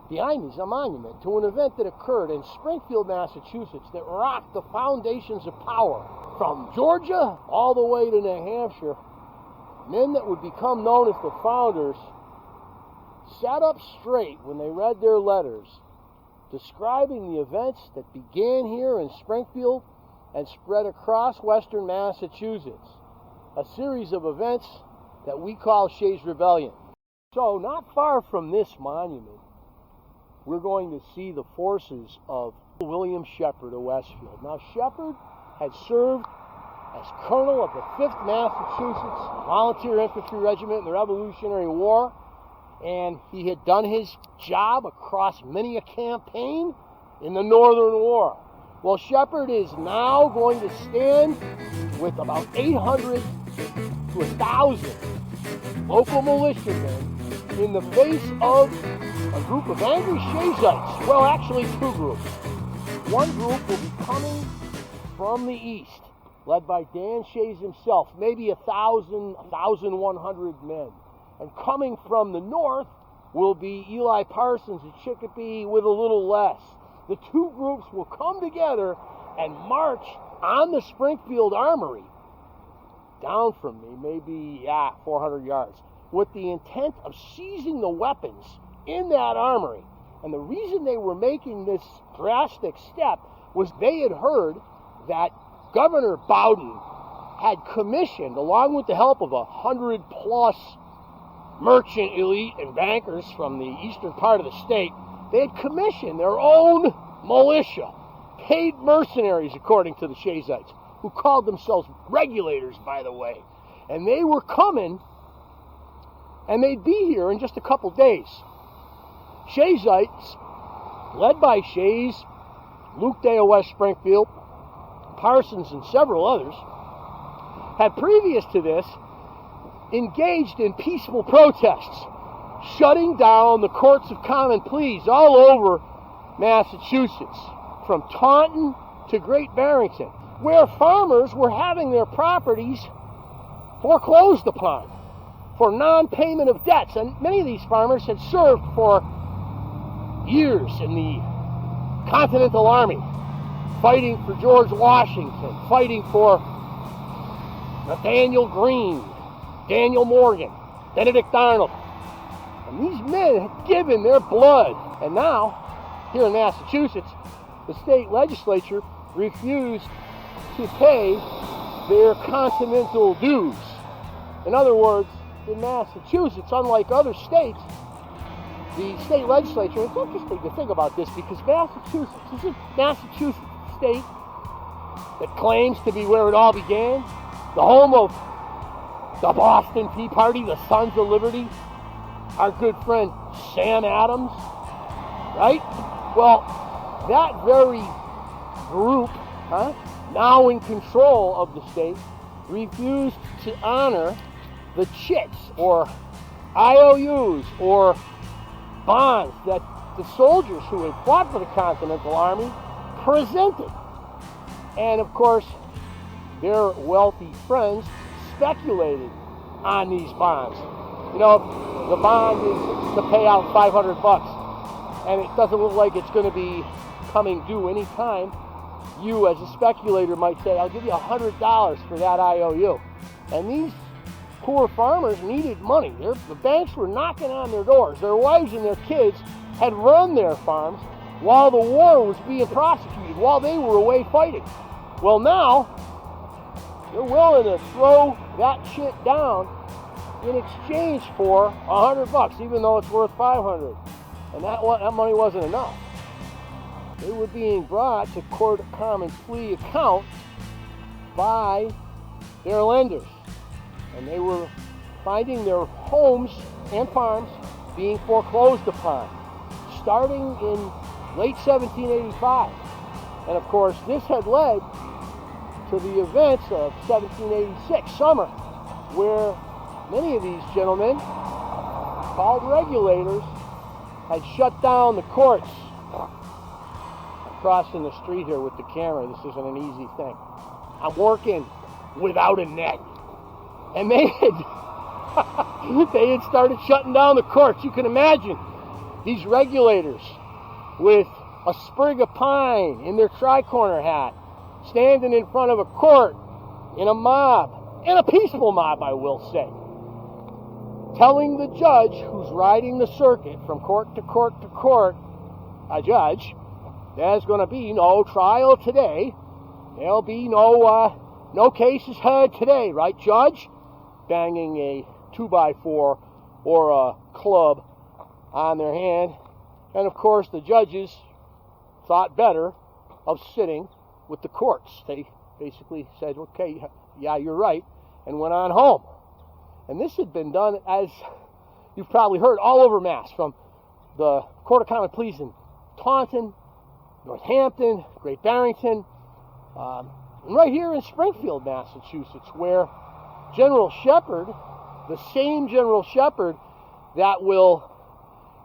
Behind me is a monument to an event that occurred in Springfield, Massachusetts that rocked the foundations of power. From Georgia all the way to New Hampshire, men that would become known as the founders sat up straight when they read their letters describing the events that began here in Springfield and spread across western Massachusetts. A series of events that we call Shay's Rebellion. So not far from this monument, we're going to see the forces of William Shepard of Westfield. Now, Shepard had served as colonel of the 5th Massachusetts Volunteer Infantry Regiment in the Revolutionary War, and he had done his job across many a campaign in the Northern War. Well, Shepard is now going to stand with about 800 to 1,000 local militiamen in the face of a group of angry Shayites. Well, actually 2 groups. One group will be coming from the east, led by Dan Shays himself, maybe 1,000, 1,100 men. And coming from the north will be Eli Parsons at Chicopee with a little less. The 2 groups will come together and march on the Springfield Armory, down from me, maybe 400 yards, with the intent of seizing the weapons in that armory. And the reason they were making this drastic step was they had heard that Governor Bowden had commissioned, along with the help of 100+ merchant elite and bankers from the eastern part of the state, they had commissioned their own militia, paid mercenaries according to the Shayites, who called themselves Regulators, by the way. And they were coming, and they'd be here in just a couple days. Shayites, led by Shays, Luke Day of West Springfield, Parsons, and several others, had previous to this engaged in peaceful protests, shutting down the courts of common pleas all over Massachusetts, from Taunton to Great Barrington, where farmers were having their properties foreclosed upon for non-payment of debts. And many of these farmers had served for years in the Continental Army, fighting for George Washington, fighting for Nathaniel Greene, Daniel Morgan, Benedict Arnold. And these men had given their blood. And now, here in Massachusetts, the state legislature refused to pay their continental dues. In other words, in Massachusetts, unlike other states, the state legislature, it's interesting to think about this because Massachusetts, isn't Massachusetts a state that claims to be where it all began? The home of the Boston Tea Party, the Sons of Liberty, our good friend Sam Adams, right? Well, that very group, now in control of the state, refused to honor the chits or IOUs or bonds that the soldiers who had fought for the Continental Army presented. And of course, their wealthy friends speculated on these bonds. You know, the bond is to pay out $500, and it doesn't look like it's going to be coming due anytime. You, as a speculator, might say, I'll give you $100 for that IOU. And these poor farmers needed money. The banks were knocking on their doors. Their wives and their kids had run their farms while the war was being prosecuted, while they were away fighting. Well, now, they're willing to throw that shit down in exchange for $100, even though it's worth $500. And that money wasn't enough. They were being brought to court of common plea account by their lenders. And they were finding their homes and farms being foreclosed upon, starting in late 1785. And of course, this had led to the events of 1786 summer, where many of these gentlemen, called Regulators, had shut down the courts. I'm crossing the street here with the camera. This isn't an easy thing. I'm working without a net. And they had started shutting down the courts. You can imagine these regulators with a sprig of pine in their tri-corner hat, standing in front of a court in a mob, and a peaceful mob, I will say, telling the judge who's riding the circuit from court to court to court, a judge, there's going to be no trial today. There'll be no cases heard today, right, Judge? Banging a 2x4 or a club on their hand. And of course, the judges thought better of sitting with the courts. They basically said, okay, yeah, you're right, and went on home. And this had been done, as you've probably heard, all over Mass, from the Court of Common Pleas in Taunton, Northampton, Great Barrington, and right here in Springfield, Massachusetts, where General Shepard, the same General Shepard that will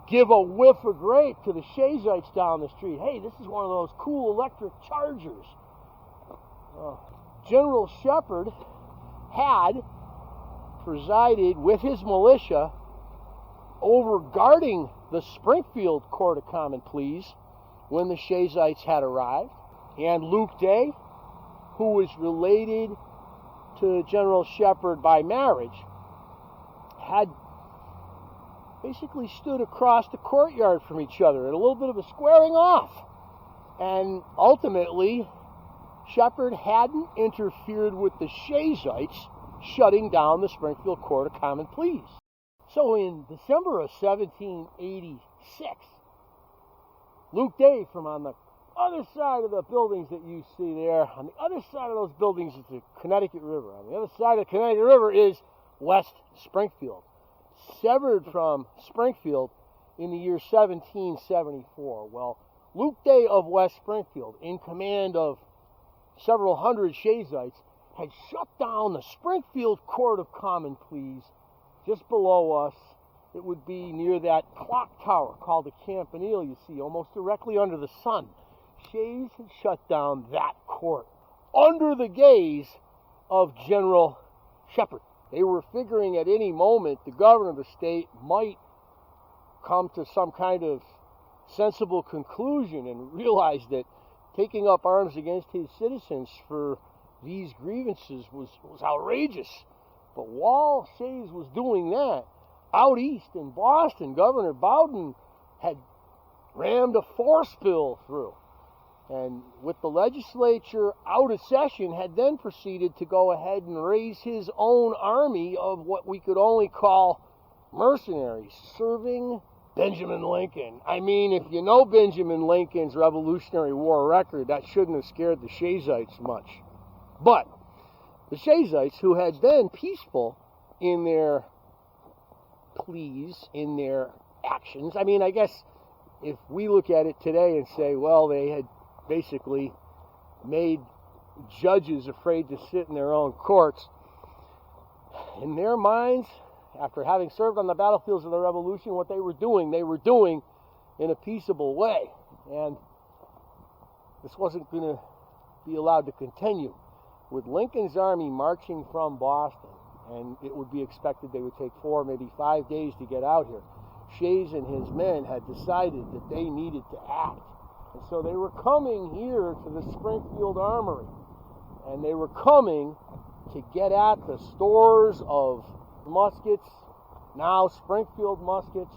give a whiff of grape to the Shayites down the street. Hey, this is one of those cool electric chargers. General Shepard had presided with his militia over guarding the Springfield Court of Common Pleas when the Shayites had arrived. And Luke Day, who was related to General Shepard by marriage, had basically stood across the courtyard from each other at a little bit of a squaring off. And ultimately, Shepard hadn't interfered with the Shayites shutting down the Springfield Court of Common Pleas. So in December of 1786, Luke Day, from on the other side of the buildings that you see there, on the other side of those buildings is the Connecticut River. On the other side of the Connecticut River is West Springfield, severed from Springfield in the year 1774. Well, Luke Day of West Springfield, in command of several hundred Shayites, had shut down the Springfield Court of Common Pleas just below us. It would be near that clock tower called the Campanile, you see, almost directly under the sun. Shays had shut down that court under the gaze of General Shepard. They were figuring at any moment the governor of the state might come to some kind of sensible conclusion and realize that taking up arms against his citizens for these grievances was outrageous. But while Shays was doing that, out east in Boston, Governor Bowdoin had rammed a force bill through. And with the legislature out of session, had then proceeded to go ahead and raise his own army of what we could only call mercenaries, serving Benjamin Lincoln. I mean, if you know Benjamin Lincoln's Revolutionary War record, that shouldn't have scared the Shayites much. But the Shayites, who had been peaceful in their pleas, in their actions, I mean, I guess if we look at it today and say, well, they had basically made judges afraid to sit in their own courts, in their minds, after having served on the battlefields of the Revolution, what they were doing in a peaceable way. And this wasn't going to be allowed to continue. With Lincoln's army marching from Boston, and it would be expected they would take 4, maybe 5 days to get out here, Shays and his men had decided that they needed to act. And so they were coming here to the Springfield Armory, and they were coming to get at the stores of muskets, now Springfield muskets,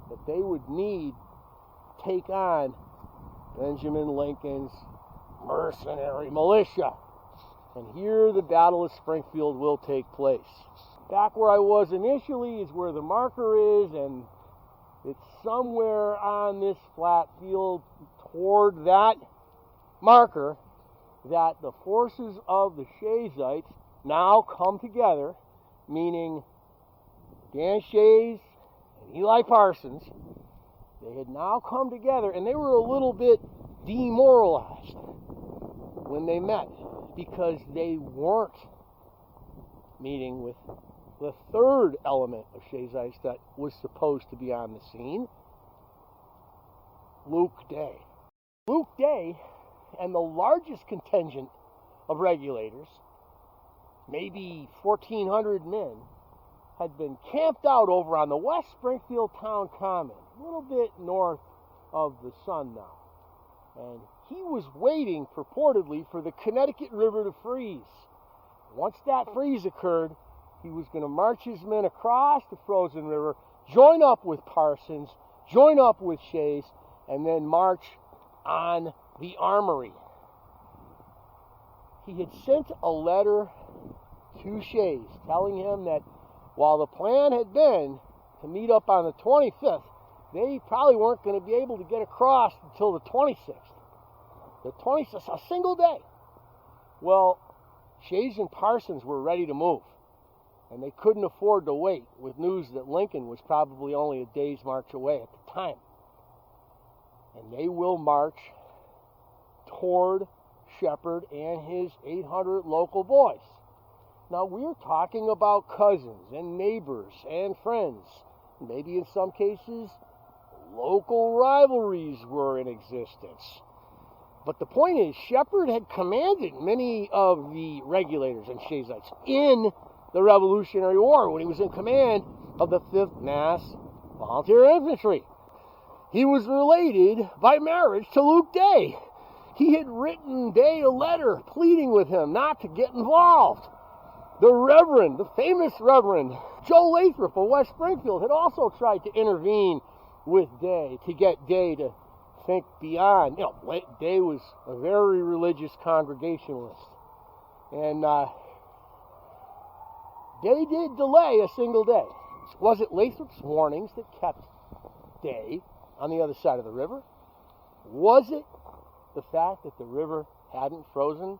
that they would need to take on Benjamin Lincoln's mercenary militia. And here the Battle of Springfield will take place. Back where I was initially is where the marker is, and it's somewhere on this flat field toward that marker that the forces of the Shayites now come together, meaning Dan Shays and Eli Parsons. They had now come together, and they were a little bit demoralized when they met, because they weren't meeting with the third element of Shayites that was supposed to be on the scene, Luke Day. Luke Day and the largest contingent of regulators, maybe 1,400 men, had been camped out over on the West Springfield Town Common, a little bit north of the sun now. And he was waiting, purportedly, for the Connecticut River to freeze. Once that freeze occurred, he was going to march his men across the frozen river, join up with Parsons, join up with Shay's, and then march on the Armory. He had sent a letter to Shay's telling him that while the plan had been to meet up on the 25th, they probably weren't going to be able to get across until the 26th. The 26th, a single day. Well, Shay's and Parsons were ready to move, and they couldn't afford to wait with news that Lincoln was probably only a day's march away at the time. And they will march toward Shepherd and his 800 local boys. Now, we're talking about cousins and neighbors and friends. Maybe in some cases, local rivalries were in existence. But the point is, Shepherd had commanded many of the Regulators and Shays'ites in the Revolutionary War when he was in command of the 5th Mass Volunteer Infantry. He was related by marriage to Luke Day. He had written Day a letter pleading with him not to get involved. The famous Reverend Joe Lathrop of West Springfield had also tried to intervene with Day to get Day to think beyond. Day was a very religious Congregationalist. And Day did delay a single day. Was it Lathrop's warnings that kept Day on the other side of the river? Was it the fact that the river hadn't frozen?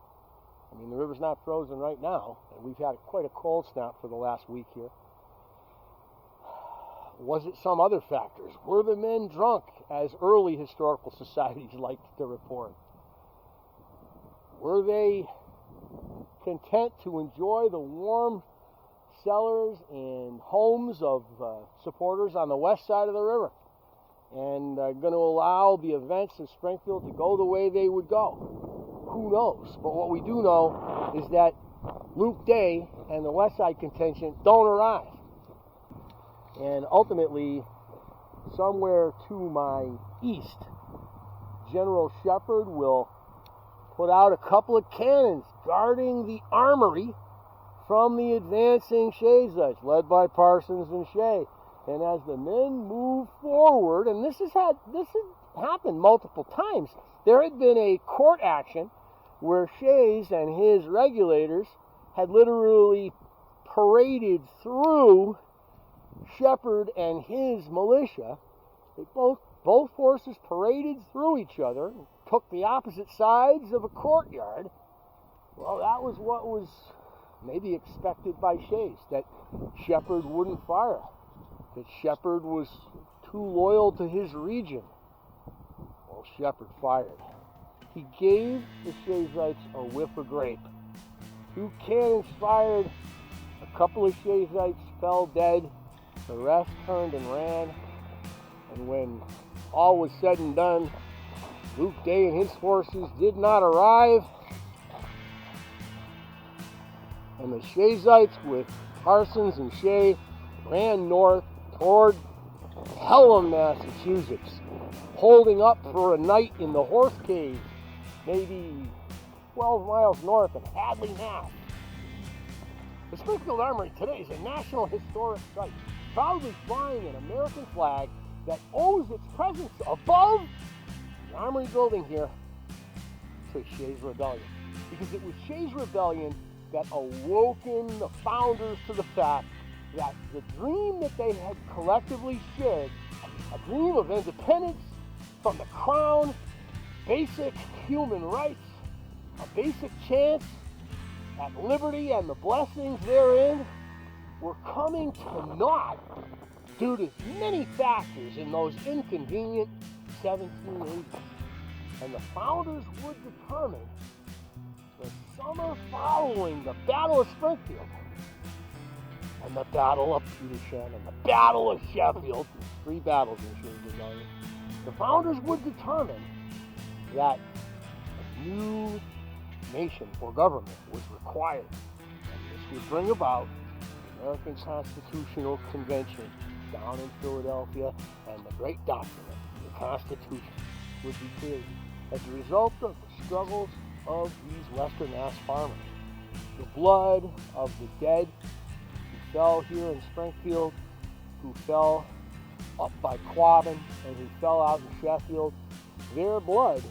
I mean, the river's not frozen right now, and we've had quite a cold snap for the last week here. Was it some other factors? Were the men drunk, as early historical societies liked to report? Were they content to enjoy the warm cellars and homes of supporters on the west side of the river, and going to allow the events of Springfield to go the way they would go? Who knows? But what we do know is that Luke Day and the West Side contingent don't arrive. And ultimately, somewhere to my east, General Shepherd will put out a couple of cannons guarding the Armory from the advancing Shays'ites, led by Parsons and Shay. And as the men move forward, and this had happened multiple times, there had been a court action where Shay's and his Regulators had literally paraded through Shepherd and his militia. They both forces paraded through each other and took the opposite sides of a courtyard. Well, that was what was maybe expected by Shay's, that Shepherd wouldn't fire, that Shepherd was too loyal to his region. Well, Shepherd fired. He gave the Shays'ites a whiff of grape. 2 cannons fired, a couple of Shays'ites fell dead, the rest turned and ran, and when all was said and done, Luke Day and his forces did not arrive, and the Shays'ites with Parsons and Shay ran north toward Pelham, Massachusetts, holding up for a night in the Horse Cave, maybe 12 miles north of Hadley, Mass. The Springfield Armory today is a National Historic Site, proudly flying an American flag that owes its presence above the Armory building here to Shay's Rebellion. Because it was Shay's Rebellion that awoken the founders to the fact that the dream that they had collectively shared, a dream of independence from the crown, basic human rights, a basic chance at liberty and the blessings therein, were coming to naught due to many factors in those inconvenient 1780s. And the founders would determine the summer following the Battle of Springfield and the Battle of Petersham and the Battle of Sheffield, 3 battles in Shay's Rebellion, the founders would determine that a new nation or government was required. And this would bring about the American Constitutional Convention down in Philadelphia, and the great document, the Constitution, would be created as a result of the struggles of these Western Mass farmers. The blood of the dead who fell here in Springfield, who fell up by Quabbin, and who fell out in Sheffield, their blood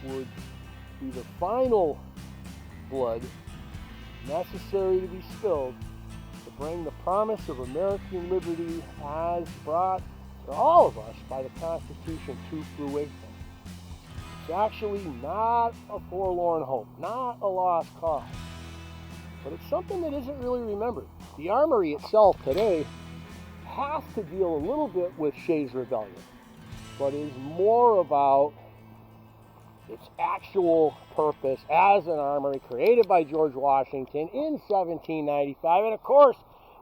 would be the final blood necessary to be spilled to bring the promise of American liberty as brought to all of us by the Constitution to fruition. It's actually not a forlorn hope, not a lost cause, but it's something that isn't really remembered. The Armory itself today has to deal a little bit with Shay's rebellion, but is more about its actual purpose as an armory created by George Washington in 1795. And of course,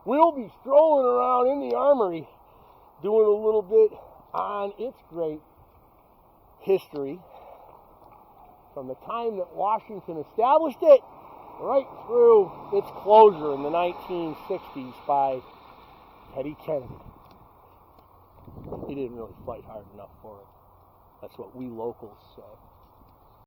we'll be strolling around in the Armory doing a little bit on its great history from the time that Washington established it right through its closure in the 1960s by Teddy Kennedy. He didn't really fight hard enough for it. That's what we locals say.